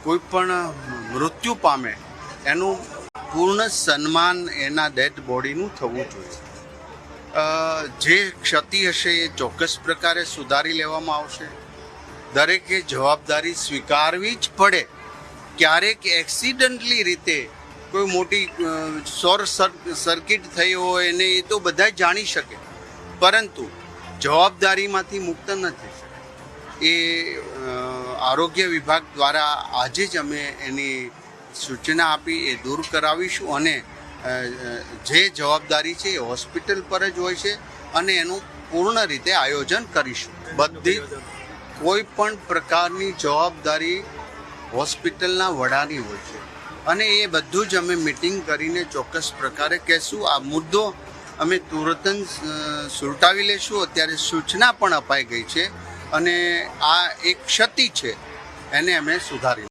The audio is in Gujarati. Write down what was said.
કોઈ પણ મૃત્યુ પામે એનું પૂર્ણ સન્માન એના ડેડ બોડીનું થવું જોઈએ. જે ક્ષતિ હશે એ ચોક્કસ પ્રકારે સુધારી લેવામાં આવશે. દરેકે જવાબદારી સ્વીકારવી જ પડે. ક્યારેક એક્સિડન્ટલી રીતે કોઈ મોટી શોર્ટ સર્કિટ થઈ હોય એને એ તો બધા જાણી શકે, પરંતુ જવાબદારીમાંથી મુક્ત નથી. એ આરોગ્ય વિભાગ દ્વારા આજે જ અમે એની સૂચના આપી, એ દૂર કરાવીશું અને જે જવાબદારી છે એ હોસ્પિટલ પર જ હોય છે અને એનું પૂર્ણ રીતે આયોજન કરીશું. બધી કોઈ પણ પ્રકારની જવાબદારી હોસ્પિટલના વડાની હોય છે અને એ બધું જ અમે મિટિંગ કરીને ચોક્કસ પ્રકારે કહેશું. આ મુદ્દો અમે તુરંત જ સુલટાવી લેશું. અત્યારે સૂચના પણ અપાઈ ગઈ છે અને આ એક ક્ષતિ છે એને અમે સુધારી